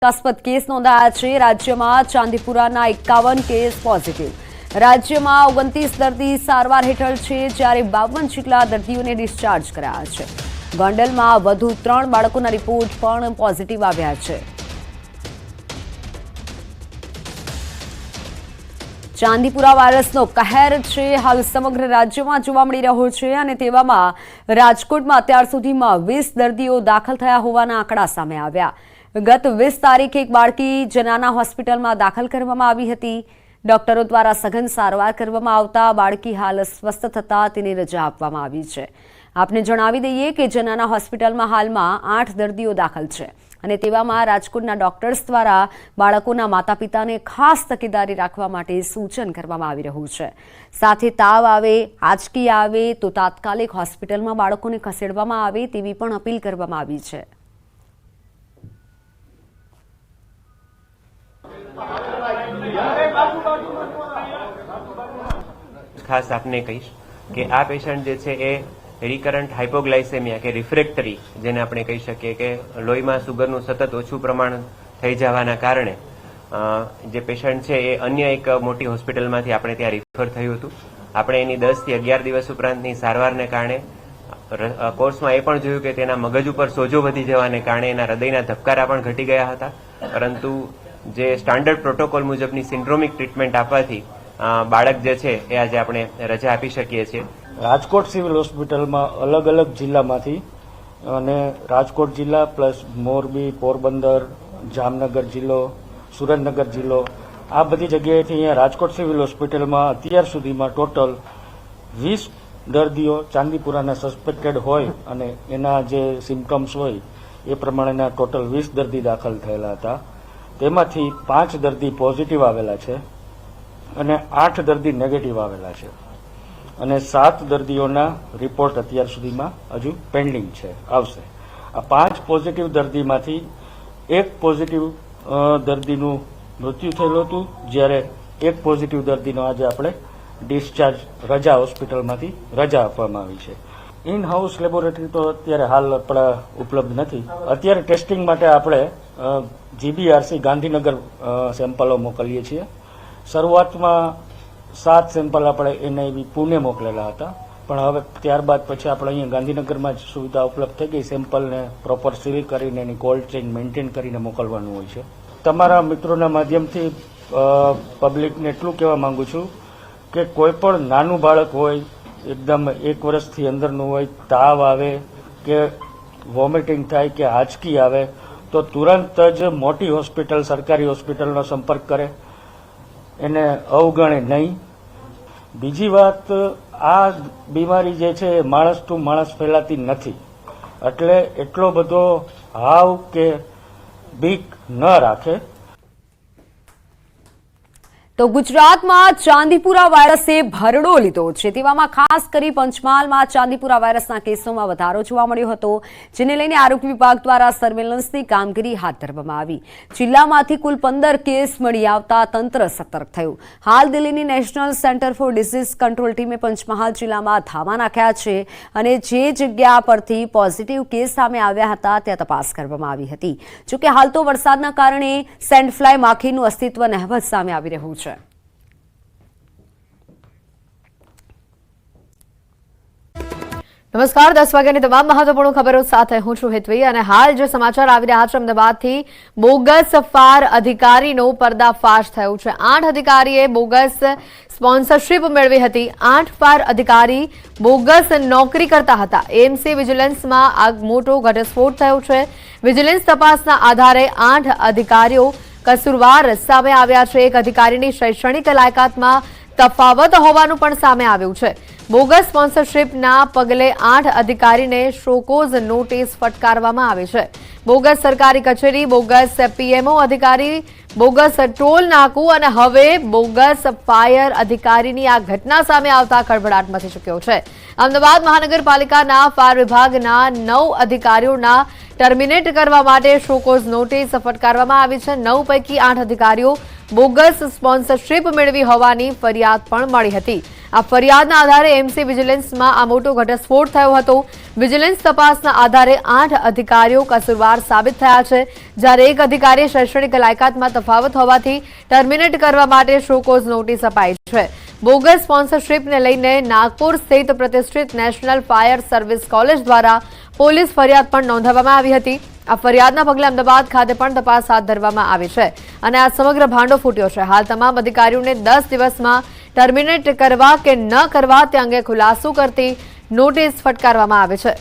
શંકાસ્પદ કેસ નોંધાયા છે। રાજ્યમાં ચાંદીપુરાના 51 કેસ પોઝિટિવ। રાજ્યમાં 29 દર્દી સારવાર હેઠળ છે, જ્યારે 52 જેટલા દર્દીઓને ડિસ્ચાર્જ કરાયા છે। ગોંડલમાં વધુ 3 બાળકોના રિપોર્ટ પણ પોઝિટિવ આવ્યા છે। ચાંદીપુરા વાયરસનો કહેર છે, હાલ સમગ્ર રાજ્યમાં જોવા મળી રહ્યો છે અને તેવામાં રાજકોટમાં અત્યાર સુધીમાં 20 દર્દીઓ દાખલ થયા હોવાના આંકડા સામે આવ્યા। ગત 20 તારીખે એક બાળકી જનાના હોસ્પિટલમાં દાખલ કરવામાં આવી હતી। ડોક્ટરો દ્વારા સઘન સારવાર કરવામાં આવતા બાળકી હાલ સ્વસ્થ થતા તેને રજા આપવામાં આવી છે। આપને જણાવી દઈએ કે જનાના હોસ્પિટલમાં હાલમાં 8 દર્દીઓ દાખલ છે અને તેવામાં રાજકોટના ડોક્ટર્સ દ્વારા બાળકોના માતા-પિતાને ખાસ તકેદારી રાખવા માટે સૂચન કરવામાં આવી રહ્યું છે। સાથે તાવ આવે, આંચકી આવે તો તાત્કાલિક હોસ્પિટલમાં બાળકોને ખસેડવામાં આવે તેવી પણ અપીલ કરવામાં આવી છે। ખાસ આપને કહીશ કે આ પેશન્ટ જે છે એ રિકરન્ટ હાઇપોગ્લાયસેમિયા કે રિફ્રેક્ટરી જેને આપણે કહી શકીએ કે લોહીમાં સુગરનું સતત ઓછું પ્રમાણ થઈ જવાના કારણે જે પેશન્ટ છે એ અન્ય એક મોટી હોસ્પિટલમાંથી આપણે ત્યાં રિફર થયું હતું। આપણે એની 10 થી 11 દિવસ ઉપરાંતની સારવારને કારણે કોર્સમાં એ પણ જોયું કે તેના મગજ ઉપર સોજો વધી જવાને કારણે એના હૃદયના ધબકારા પણ ઘટી ગયા હતા, પરંતુ જે સ્ટાન્ડર્ડ પ્રોટોકોલ મુજબની સિન્ડ્રોમિક ટ્રીટમેન્ટ આપવાથી બાળક જે છે એ આજે આપણે રજા આપી શકીએ છીએ। રાજકોટ સિવિલ હોસ્પિટલમાં અલગ અલગ જિલ્લામાંથી અને રાજકોટ જિલ્લા પ્લસ મોરબી, પોરબંદર, જામનગર જિલ્લો, સુરેન્દ્રનગર જિલ્લો આ બધી જગ્યાએથી અહીંયા રાજકોટ સિવિલ હોસ્પિટલમાં અત્યાર સુધીમાં ટોટલ 20 દર્દીઓ ચાંદીપુરાના સસ્પેક્ટેડ હોય અને એના જે સિમ્પટમ્સ હોય એ પ્રમાણેના ટોટલ 20 દર્દી દાખલ થયેલા હતા। તેમાંથી 5 દર્દી પોઝિટિવ આવેલા છે અને 8 દર્દી નેગેટિવ આવેલા છે અને 7 દર્દીઓના રિપોર્ટ અત્યાર સુધીમાં હજુ પેન્ડિંગ છે, આવશે। આ 5 પોઝિટિવ દર્દીમાંથી એક પોઝિટિવ દર્દીનું મૃત્યુ થયેલું હતું, જ્યારે એક પોઝિટિવ દર્દીનો આજે આપણે ડિસ્ચાર્જ રજા હોસ્પિટલમાંથી રજા આપવામાં આવી છે। ઇન હાઉસ લેબોરેટરી તો અત્યારે હાલ આપણા ઉપલબ્ધ નથી। અત્યારે ટેસ્ટિંગ માટે આપણે GBRC ગાંધીનગર સેમ્પલો મોકલીએ છીએ। શરૂઆતમાં 7 સેમ્પલ આપણે NIV પુણે મોકલેલા હતા, પણ હવે ત્યારબાદ પછી આપણે અહીંયા ગાંધીનગરમાં જ સુવિધા ઉપલબ્ધ થઈ ગઈ। સેમ્પલને પ્રોપર સીલ કરીને એની કોલ્ડ ચેઇન મેન્ટેન કરીને મોકલવાનું હોય છે। તમારા મિત્રોના માધ્યમથી પબ્લિકને એટલું કહેવા માંગુ છું કે કોઈ પણ નાનું બાળક હોય, એકદમ 1 વર્ષથી અંદરનું હોય, તાવ આવે કે વોમિટિંગ થાય કે આંચકી આવે તો તુરંત જ મોટી હોસ્પિટલ, સરકારી હોસ્પિટલનો સંપર્ક કરે, એને અવગણે નહીં। બીજી વાત, આ બીમારી જે છે એ માણસ ટુ માણસ ફેલાતી નથી, એટલે એટલો બધો હાવ કે બીક ન રાખે। તો ગુજરાતમાં ચાંદીપુરા વાયરસે ભરડો લીધો છે, તેવામાં ખાસ કરી પંચમહાલમાં ચાંદીપુરા વાયરસના કેસોમાં વધારો જોવા મળ્યો હતો, જેને લઈને આરોગ્ય વિભાગ દ્વારા સર્વેલન્સની કામગીરી હાથ ધરવામાં આવી। જિલ્લામાંથી કુલ 15 કેસ મળી આવતા તંત્ર સતર્ક થયું। હાલ દિલ્હીની national centre for disease control ટીમે પંચમહાલ જિલ્લામાં ધામા નાખ્યા છે અને જે જગ્યા પરથી પોઝિટિવ કેસ સામે આવ્યા હતા ત્યાં તપાસ કરવામાં આવી હતી। જોકે હાલ તો વરસાદના કારણે સેન્ડફ્લાય માખીનું અસ્તિત્વ નહિવત સામે આવી રહ્યું છે। નમસ્કાર, 10 વાગ્યાની તમામ મહત્વપૂર્ણ ખબરો સાથે હું છું હેતવી અને હાલ જે સમાચાર આવી રહ્યા છે અમદાવાદથી બોગસ ફાર અધિકારીનો પર્દાફાશ થયો છે। 8 અધિકારીએ બોગસ સ્પોન્સરશીપ મેળવી હતી। 8 ફાર અધિકારી બોગસ નોકરી કરતા હતા। એએમસી વિજિલન્સમાં આ મોટો ઘટસ્ફોટ થયો છે। વિજિલન્સ તપાસના આધારે 8 અધિકારીઓ કસૂરવાર સામે આવ્યા છે। એક અધિકારીની શૈક્ષણિક લાયકાતમાં તફાવત હોવાનું પણ સામે આવ્યું છે। બોગસ સ્પોન્સરશીપના પગલે 8 અધિકારીને શોકોઝ નોટિસ ફટકારવામાં આવી છે। બોગસ સરકારી કચેરી, બોગસ પીએમઓ અધિકારી, બોગસ ટોલ નાકું અને હવે બોગસ ફાયર અધિકારીની આ ઘટના સામે આવતા ખળભળાટ મચી ચૂક્યો છે। અમદાવાદ મહાનગરપાલિકાના ફાયર વિભાગના 9 અધિકારીઓના ટર્મિનેટ કરવા માટે શોકોઝ નોટિસ ફટકારવામાં આવી છે। 9 પૈકી 8 અધિકારીઓ બોગસ સ્પોન્સરશીપ મેળવી હોવાની ફરિયાદ પણ મળી હતી। આ ફરિયાદના આધારે એમસી વિજિલન્સમાં આ મોટો ઘટસ્ફોટ થયો હતો. વિજિલન્સ તપાસના આધારે 8 અધિકારીઓ કસૂરવાર સાબિત થયા છે, જ્યારે એક અધિકારીએ શૈક્ષણિક લાયકાતમાં તફાવત હોવાથી ટર્મિનેટ કરવા માટે શોકોઝ નોટિસ અપાઈ છે. બોગસ સ્પોન્સરશિપને લઈને નાગપુર સ્થિત પ્રતિષ્ઠિત નેશનલ ફાયર સર્વિસ કોલેજ દ્વારા પોલીસ ફરિયાદ પણ નોંધાવવામાં આવી હતી. આ ફરિયાદના પગલે અમદાવાદ ખાતે પણ તપાસ હાથ ધરવામાં આવી છે અને આ સમગ્ર ભાંડો ફૂટ્યો છે. હાલ તમામ અધિકારીઓને 10 દિવસમાં ટર્મિનેટ કરવા કે ન કરવા તે અંગે ખુલાસો કરતી નોટિસ ફટકારવામાં આવે છે.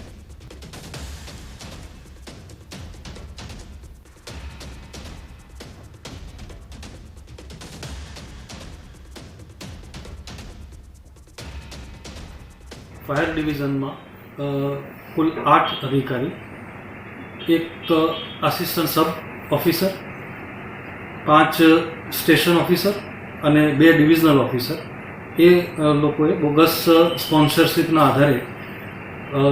ફાયર ડિવિઝનમાં કુલ 8 અધિકારી, એક આસિસ્ટન્ટ સબ ઓફિસર, 5 સ્ટેશન ઓફિસર અને 2 ડિવિઝનલ ઓફિસર એ લોકોએ બોગસ સ્પોન્સરશિપના આધારે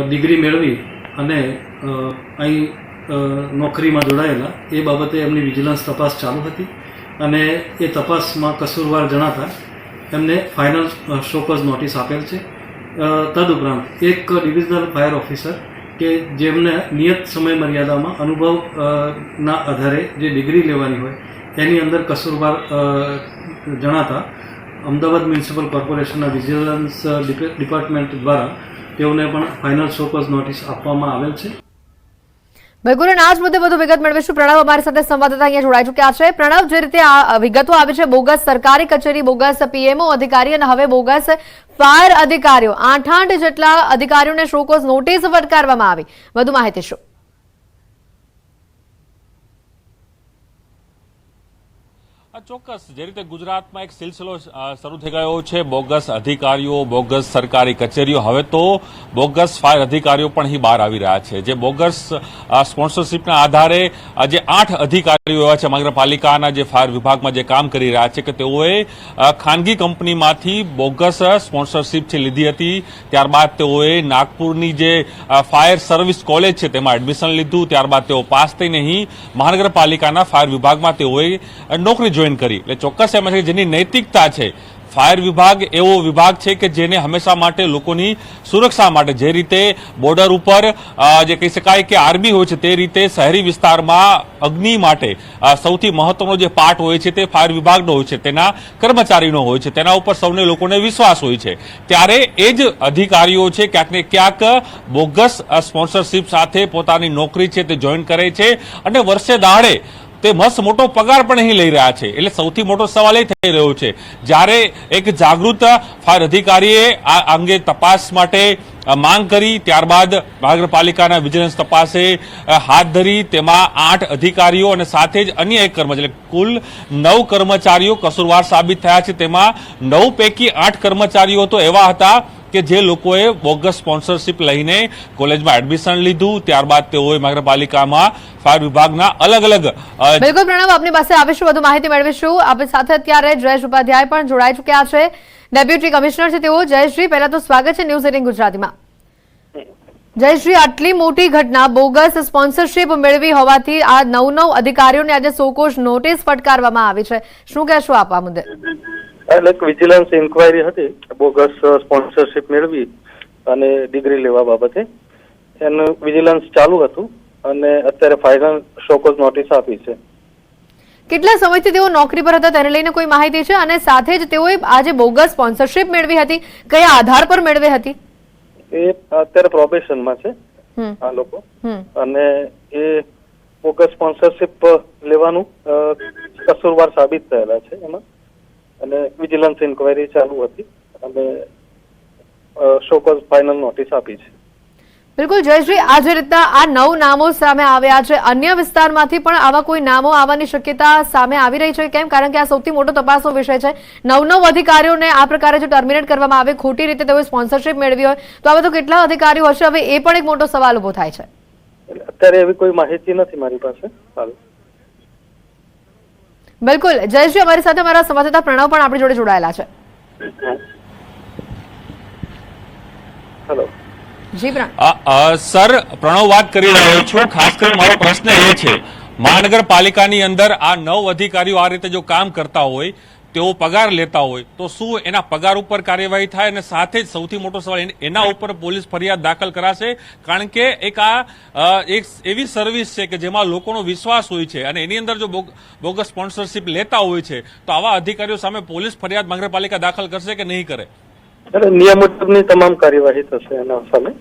ડિગ્રી મેળવી અને અહીં નોકરીમાં જોડાયેલા એ બાબતે એમની વિજિલન્સ તપાસ ચાલુ હતી અને એ તપાસમાં કસૂરવાર જણાતા એમને ફાઇનલ શોકોઝ નોટિસ આપેલ છે. તદુપરાંત એક ડિવિઝનલ ફાયર ઓફિસર કે જેમને નિયત સમય મર્યાદામાં અનુભવના આધારે જે ડિગ્રી લેવાની હોય એની અંદર કસૂરવાર જણાતા અમદાવાદ મ્યુનિસિપલ કોર્પોરેશનના વિજિલન્સ ડિપાર્ટમેન્ટ દ્વારા તેઓને પણ ફાઇનલ શોકોઝ નોટિસ આપવામાં આવેલ છે. બિલકુલ, અને આજ મુદ્દે વધુ વિગત મેળવીશું. પ્રણવ અમારી સાથે સંવાદદાતા અહીંયા જોડાઈ ચૂક્યા છે. પ્રણવ, જે રીતે આ વિગતો આવી છે, બોગસ સરકારી કચેરી, બોગસ પીએમઓ અધિકારી અને હવે બોગસ ફાયર અધિકારીઓ, 8 જેટલા અધિકારીઓને શોકોઝ નોટિસ ફટકારવામાં આવી, વધુ માહિતી શું? ચોક્કસ, જે રીતે ગુજરાતમાં એક સિલસિલો શરૂ થઈ ગયો છે, બોગસ અધિકારીઓ, બોગસ સરકારી કચેરીઓ, હવે તો બોગસ ફાયર અધિકારીઓ પણ અહીં બહાર આવી રહ્યા છે. જે બોગસ સ્પોન્સરશિપના આધારે જે 8 અધિકારીઓ એવા છે મહાનગરપાલિકાના જે ફાયર વિભાગમાં જે કામ કરી રહ્યા છે કે તેઓએ ખાનગી કંપનીમાંથી બોગસ સ્પોન્સરશિપ છે લીધી હતી. ત્યારબાદ તેઓએ નાગપુરની જે ફાયર સર્વિસ કોલેજ છે તેમાં એડમિશન લીધું. ત્યારબાદ તેઓ પાસ થઈને અહીં મહાનગરપાલિકાના ફાયર વિભાગમાં તેઓએ નોકરી જોઈન કરી. એટલે ચોક્કસ એમ છે કે જેની નૈતિકતા છે, ફાયર વિભાગ એવો વિભાગ છે કે જેને હંમેશા માટે લોકોની સુરક્ષા માટે, જે રીતે બોર્ડર ઉપર જે કહી શકાય કે આર્મી હોય છે તે રીતે શહેરી વિસ્તારમાં અગ્નિ માટે સૌથી મહત્વનો જે પાર્ટ હોય છે તે ફાયર વિભાગનો હોય છે, તેના કર્મચારીનો હોય છે, તેના ઉપર સૌને લોકોને વિશ્વાસ હોય છે. ત્યારે એ જ અધિકારીઓ છે ક્યાંક ને ક્યાંક બોગસ સ્પોન્સરશિપ સાથે પોતાની નોકરી છે તે જોઈન કરે છે અને વર્ષે દાડે તે મસ્ત મોટો પગાર પણ અહીં લઈ રહ્યા છે. એટલે સૌથી મોટો સવાલ એ થઈ રહ્યો છે, જ્યારે એક જાગૃત ફાયર અધિકારીએ આ અંગે તપાસ માટે માંગ કરી, ત્યારબાદ મહાનગરપાલિકાના વિજિલન્સ તપાસે હાથ ધરી. તેમાં 8 અધિકારીઓ અને સાથે જ અન્ય એક કર્મચારી, કુલ 9 કર્મચારીઓ કસૂરવાર સાબિત થયા છે. તેમાં 9 પૈકી 8 કર્મચારીઓ તો એવા હતા કે જે લોકોએ બોગસ સ્પોન્સરશિપ લઈને કોલેજમાં એડમિશન લીધું. ત્યારબાદ તેઓએ મહાનગરપાલિકામાં ફાયર વિભાગના અલગ અલગ. બિલકુલ પ્રણવ, આપની પાસે આવીશું, વધુ માહિતી મેળવીશું. આપણી સાથે અત્યારે જયેશ ઉપાધ્યાય પણ જોડાઈ ચૂક્યા છે, ડેપ્યુટી કમિશનર છે તેઓ. જયેશજી, પહેલા તો સ્વાગત છે ન્યૂઝ 18 ગુજરાતીમાં. જયેશજી, આટલી મોટી ઘટના, બોગસ સ્પોન્સરશિપ મેળવી હોવાથી આ 9 અધિકારીઓને આજે શોકોઝ નોટિસ ફટકારવામાં આવી છે, શું કહેશો આપ આ મુદ્દે? એટલે એક વિજિલન્સ ઇન્કવાયરી હતી બોગસ સ્પોન્સરશિપ મેળવી અને ડિગ્રી લેવા બાબતે. એનું વિજિલન્સ ચાલુ હતું અને અત્યારે ફાઇનલ શોકોઝ નોટિસ આપી છે. કેટલા સમયથી તેઓ નોકરી પર હતા તેને લઈને કોઈ માહિતી છે? અને સાથે જ તેઓએ આજે બોગસ સ્પોન્સરશિપ મેળવી હતી, કયા આધાર પર મેળવી હતી? એ અત્યારે પ્રોબેશનમાં છે આ લોકો, અને એ બોગસ સ્પોન્સરશિપ લેવાનું કસૂરવાર સાબિત થયેલા છે એમાં, અને વિજિલન્સ ઇન્કવાયરી ચાલુ હતી અને શોકોઝ ફાઇનલ નોટિસ આપી છે. બિલકુલ જયશ્રી, આ જે રીતના આ 9 નામો સામે આવ્યા છે, અન્ય વિસ્તારમાંથી પણ આવા કોઈ નામો આવવાની શક્યતા સામે આવી રહી છે કેમ? કારણ કે આ સૌથી મોટો તપાસનો વિષય છે. 9 અધિકારીઓને આ પ્રકારે જો ટર્મિનેટ કરવામાં આવે, ખોટી રીતે તેઓ સ્પોન્સરશિપ મેળવી હોય, તો આવા તો કેટલા અધિકારીઓ હશે? હવે એ પણ એક મોટો સવાલ ઉભો થાય છે. અત્યારે એવી કોઈ માહિતી નથી મારી પાસે. બિલકુલ જયશ્રી, અમારી સાથે અમારા સંવાદદાતા પ્રણવ પણ આપણી જોડે જોડાયેલા છે. હેલો જી પ્રણવ. સર, પ્રણવ વાત કરી રહ્યો છું. ખાસ કરીને મારો પ્રશ્ન એ છે, મહાનગરપાલિકાની અંદર આ 9 અધિકારીઓ આ રીતે જો કામ કરતા હોય, તેઓ પગાર લેતા હોય તો શું એના પગાર ઉપર કાર્યવાહી થાય? અને સાથે જ સૌથી મોટો સવાલ એના ઉપર પોલીસ ફરિયાદ દાખલ કરાશે? કારણ કે એક એવી સર્વિસ છે કે જેમાં લોકોનો વિશ્વાસ હોય છે અને એની અંદર જો બોગસ સ્પોન્સરશિપ લેતા હોય છે તો આવા અધિકારીઓ સામે પોલીસ ફરિયાદ મહાનગરપાલિકા દાખલ કરશે કે નહીં કરે? નિયમ મુજબની તમામ કાર્યવાહી થશે એના સામે.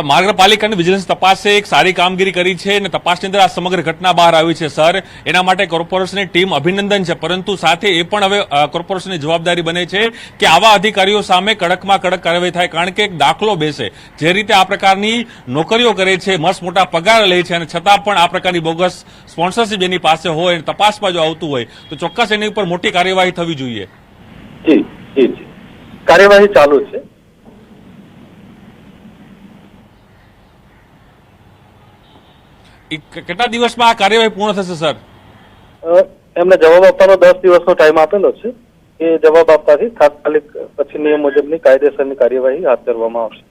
મહાનગરપાલિકાની વિજિલન્સ તપાસે એક સારી કામગીરી કરી છે અને તપાસની અંદર આ સમગ્ર ઘટના બહાર આવી છે. સર, એના માટે કોર્પોરેશનની ટીમ અભિનંદન છે, પરંતુ સાથે એ પણ હવે કોર્પોરેશનની જવાબદારી બને છે કે આવા અધિકારીઓ સામે કડકમાં કડક કાર્યવાહી થાય. કારણ કે એક દાખલો બેસે, જે રીતે આ પ્રકારની નોકરીઓ કરે છે, મસ્ત મોટા પગાર લે છે અને છતાં પણ આ પ્રકારની બોગસ સ્પોન્સરશિપ જેની પાસે હોય અને તપાસમાં જો આવતું હોય તો ચોક્કસ એની ઉપર મોટી કાર્યવાહી થવી જોઈએ. જી જી જી, કાર્યવાહી ચાલુ છે. કેટલા દિવસમાં આ કાર્યવાહી પૂર્ણ થશે સર? એમને જવાબ આપવાનો 10 દિવસનો ટાઈમ આપેલો છે. એ જવાબ આપવાથી તાત્કાલિક પછી નિયમ મુજબની કાયદેસરની કાર્યવાહી હાથ ધરવામાં આવશે.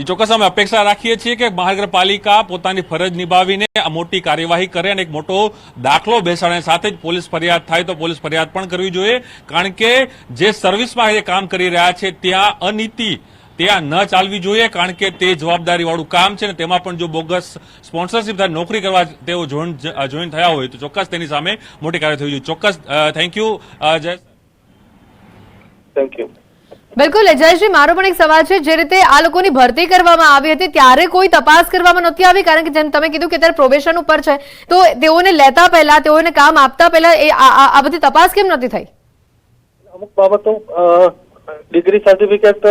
ચોક્કસ અમે અપેક્ષા રાખીએ છીએ કે મહાનગરપાલિકા પોતાની ફરજ નિભાવીને આ મોટી કાર્યવાહી કરે અને એક મોટો દાખલો બેસાડે. સાથે જ પોલીસ ફરિયાદ થાય તો પોલીસ ફરિયાદ પણ કરવી જોઈએ, કારણ કે જે સર્વિસમાં એ કામ કરી રહ્યા છે ત્યાં અનીતિ ત્યાં ન ચાલવી જોઈએ, કારણ કે તે જવાબદારી વાળું કામ છે ને તેમાં પણ જો બોગસ સ્પોન્સરશિપ નોકરી કરવા તેઓ જોઈન થયા હોય તો ચોક્કસ તેની સામે મોટી કાર્યવાહી થવી જોઈએ. ચોક્કસ થેન્ક યુ જય. Thank you. બિલકુલ જયશ્રી, મારો પણ એક સવાલ છે. જે રીતે આ લોકોની ભરતી કરવામાં આવી હતી ત્યારે કોઈ તપાસ કરવામાં નહોતી આવી? કારણ કે જેમ તમે કીધું કે ત્યારે પ્રોબેશન ઉપર છે, તો તેઓને લેતા પહેલા, તેઓને કામ આપતા પહેલા આ બધી તપાસ કેમ નહોતી થઈ? અમુક બાબતો ડિગ્રી સર્ટિફિકેટ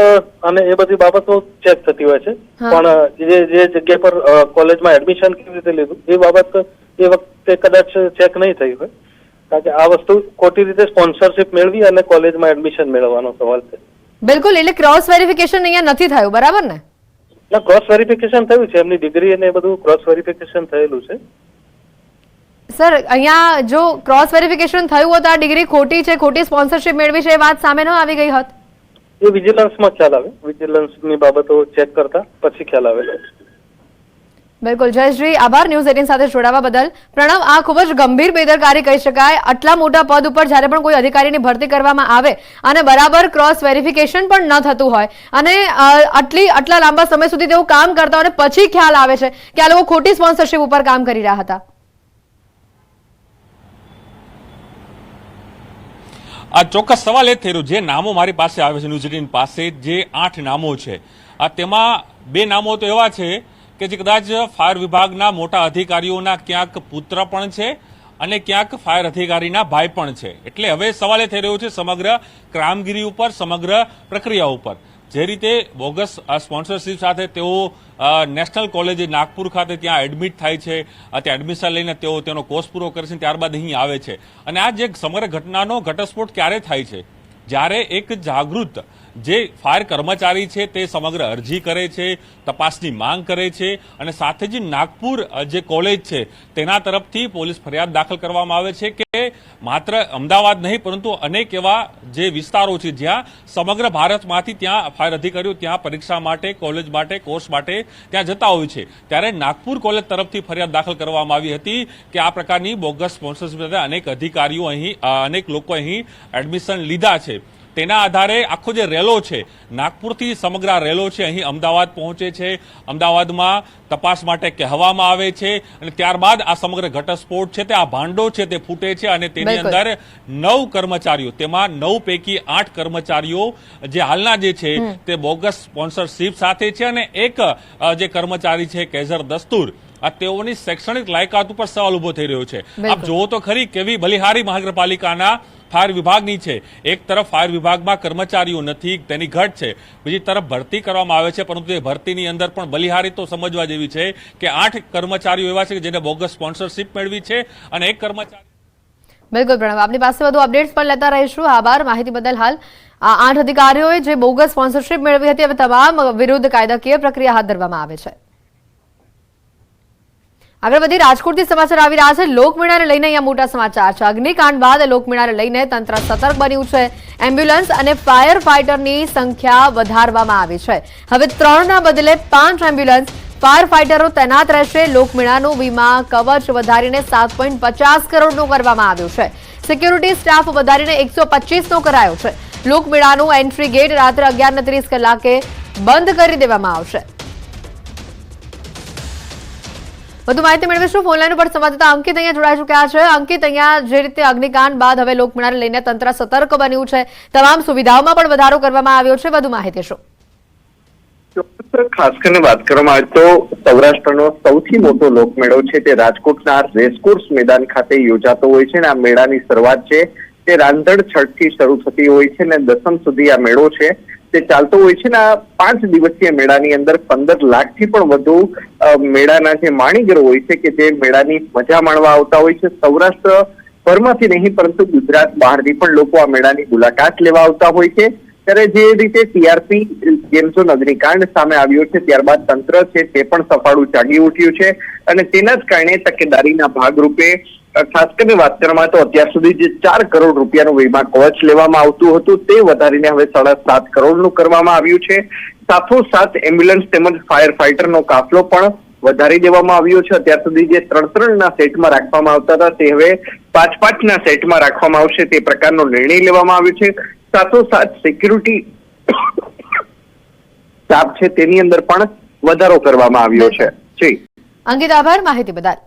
અને એ બધી બાબતો ચેક થતી હોય છે, પણ જે જગ્યા પર કોલેજમાં એડમિશન કેવી રીતે લીધું એ બાબત એ વખતે કદાચ ચેક નહીં થઈ હોય, કારણ કે આ વસ્તુ ખોટી રીતે સ્પોન્સરશિપ મેળવી અને કોલેજમાં એડમિશન મેળવવાનો સવાલ છે. બિલકુલ, એટલે ક્રોસ વેરિફિકેશન અહીંયા નથી થયું, બરાબર ને? ના, ક્રોસ વેરિફિકેશન થયું છે. એમની ડિગ્રી અને એ બધું ક્રોસ વેરિફિકેશન થયેલું છે. સર, અહીંયા જો ક્રોસ વેરિફિકેશન થયું હોત, આ ડિગ્રી ખોટી છે, ખોટી સ્પોન્સરશિપ મેળવી છે, એ વાત સામે ન આવી ગઈ હોત? એ વિજિલન્સમાં ખ્યાલ આવે. વિજિલન્સની બાબતો ચેક કરતા પછી ખ્યાલ આવેલો. બિલકુલ જયશ્રી, આભાર ન્યૂઝ 18 સાથે જોડાવા બદલ. પ્રણવ, આ ખૂબ જ ગંભીર બેદરકારી કહી શકાય. આટલા મોટા પદ ઉપર જ્યારે પણ કોઈ અધિકારીની ભરતી કરવામાં આવે અને બરાબર ક્રોસ વેરિફિકેશન પણ ન થતું હોય અને આટલા લાંબા સમય સુધી તેઓ કામ કરતા હોય અને પછી ખ્યાલ આવે છે કે આ લોકો ખોટી સ્પોન્સરશિપ ઉપર કામ કરી રહ્યા હતા. આ ચોક્કસ સવાલ એ થઈ રહ્યો, જે નામો મારી પાસે આવે છે ન્યૂઝ 18 પાસે, જે 8 નામો છે, તેમાં 2 નામો તો એવા છે કે જે કદાચ ફાયર વિભાગના મોટા અધિકારીઓના ક્યાંક પુત્ર પણ છે અને ક્યાંક ફાયર અધિકારીના ભાઈ પણ છે. એટલે હવે સવાલ એ થઈ રહ્યો છે સમગ્ર કામગીરી ઉપર, સમગ્ર પ્રક્રિયા ઉપર. જે રીતે બોગસ સ્પોન્સરશિપ સાથે તેઓ નેશનલ કોલેજ નાગપુર ખાતે ત્યાં એડમિટ થાય છે, ત્યાં એડમિશન લઈને તેઓ તેનો કોર્સ પૂરો કરે છે, ત્યારબાદ અહીં આવે છે. અને આ જે સમગ્ર ઘટનાનો ઘટસ્ફોટ ક્યારે થાય છે? જ્યારે એક જાગૃત જે ફાયર કર્મચારી છે તે સમગ્ર અરજી કરે છે, તપાસની માંગ કરે છે અને સાથે જ નાગપુર જે કોલેજ છે તેના તરફથી પોલીસ ફરિયાદ દાખલ કરવામાં આવે છે કે માત્ર અમદાવાદ નહીં પરંતુ અનેક એવા જે વિસ્તારો છે જ્યાં સમગ્ર ભારતમાંથી ત્યાં ફાયર અધિકારીઓ ત્યાં પરીક્ષા માટે, કોલેજ માટે, કોર્સ માટે ત્યાં જતા હોય છે. ત્યારે નાગપુર કોલેજ તરફથી ફરિયાદ દાખલ કરવામાં આવી હતી કે આ પ્રકારની બોગસ સ્પોન્સરશિપ સાથે અનેક અધિકારીઓ અહીં, અનેક લોકો અહીં એડમિશન લીધા છે. તેના આધારે આખો જે રેલો છે, નાગપુરથી સમગ્ર રેલો છે, અહીં અમદાવાદ પહોંચે છે. અમદાવાદમાં તપાસ માટે કહેવામાં આવે છે અને ત્યારબાદ આ સમગ્ર ઘટસ્ફોટ છે, તે આ ભાંડો છે તે ફૂટે છે અને તેની અંદર 9 કર્મચારીઓ, તેમાં 9 પૈકી 8 કર્મચારીઓ જે હાલના જે છે તે બોગસ સ્પોન્સરશિપ સાથે છે અને એક જે કર્મચારી છે કેઝર દસ્તુર, આ તેઓની શૈક્ષણિક લાયકાત ઉપર સવાલ ઉભો થઈ રહ્યો છે. આપ જોવો તો ખરી કેવી બલિહારી મહાનગરપાલિકાના ફાયર વિભાગની છે. એક તરફ ફાયર વિભાગમાં કર્મચારીઓ નથી, તેની ઘટ છે, બીજી તરફ ભરતી કરવામાં આવે છે, પરંતુ એ ભરતીની અંદર પણ બલિહારી તો સમજવા જેવી છે કે 8 કર્મચારીઓ એવા છે કે જેને બોગસ સ્પોન્સરશિપ મેળવી છે અને એક કર્મચારી. બિલકુલ પ્રણવ, આપની પાસે વધુ અપડેટ્સ પણ લેતા રહીશું. આભાર માહિતી બદલ. હાલ આ 8 અધિકારીઓએ જે બોગસ સ્પોન્સરશિપ મેળવી હતી, હવે તમામ વિરુદ્ધ કાયદાકીય પ્રક્રિયા હાથ ધરવામાં આવે છે. આગળ વધી રાજકોટથી સમાચાર આવી રહ્યા છે. લોકમેળાને લઈને અહીંયા મોટા સમાચાર છે. અગ્નિકાંડ બાદ લોકમેળાને લઈને તંત્ર સતર્ક બન્યું છે. એમ્બ્યુલન્સ અને ફાયર ફાઈટરની સંખ્યા વધારવામાં આવી છે. હવે 3ના બદલે 5 એમ્બ્યુલન્સ ફાયર ફાઈટરો તૈનાત રહેશે. લોકમેળાનું વીમા કવચ વધારીને 7.50 કરોડનું કરવામાં આવ્યું છે. સિક્યુરિટી સ્ટાફ વધારીને 125નો કરાયો છે. લોકમેળાનું એન્ટ્રી ગેટ રાત્રે 11:30 કલાકે બંધ કરી દેવામાં આવશે. વધુ માહિતી મેળવીશું. ફોનલાઈન ઉપર સંવાદદાતા અંકિત અહીંયા જોડાઈ ચૂક્યા છે. અંકિત, અહીંયા જે રીતે અગ્નિકાંડ બાદ હવે લોકમેળાને લઈને તંત્ર સતર્ક બન્યું છે, તમામ સુવિધાઓમાં પણ વધારો કરવામાં આવ્યો છે. વધુ માહિતી શું? ખાસ કરીને વાત કરવામાં આવે તો સૌરાષ્ટ્રનો સૌથી મોટો લોકમેળો છે તે રાજકોટના રેસકોર્સ મેદાન ખાતે યોજાતો હોય છે અને આ મેળાની શરૂઆત છે તે રાંધણ છઠથી શરૂ થતી હોય છે અને દસમ સુધી આ મેળો છે તે ચાલતો હોય છે. આ 5 દિવસીય મેળાની અંદર 15 લાખથી પણ વધુ મેળાના જે માણીગરો હોય છે કે જે મેળાની મજા માણવા આવતા હોય છે. સૌરાષ્ટ્ર ભરમાંથી નહીં પરંતુ ગુજરાત બહારથી પણ લોકો આ મેળાની મુલાકાત લેવા આવતા હોય છે. ત્યારે જે રીતે ટીઆરપી ગેમ ઝોન અગ્નિકાંડ સામે આવ્યો છે ત્યારબાદ તંત્ર છે તે પણ સફાળું જાગી ઉઠ્યું છે અને તેના જ કારણે તકેદારીના ભાગરૂપે ખાસ કરીને વાત કરવામાં તો અત્યાર સુધી જે 4 કરોડ રૂપિયાનું વીમા કવચ લેવામાં આવતું હતું તે વધારીને હવે 7.5 કરોડનું કરવામાં આવ્યું છે. સાથોસાથ એમ્બ્યુલન્સ તેમજ ફાયર ફાઈટરનો કાફલો પણ વધારી દેવામાં આવ્યો છે. અત્યાર સુધી જે 3-3ના સેટમાં રાખવામાં આવતા હતા તે હવે 5-5ના સેટમાં રાખવામાં આવશે તે પ્રકારનો નિર્ણય લેવામાં આવ્યો છે. સાથોસાથ સિક્યુરિટી સ્ટાફ છે તેની અંદર પણ વધારો કરવામાં આવ્યો છે. જી અંકિત, આભાર માહિતી બદલ.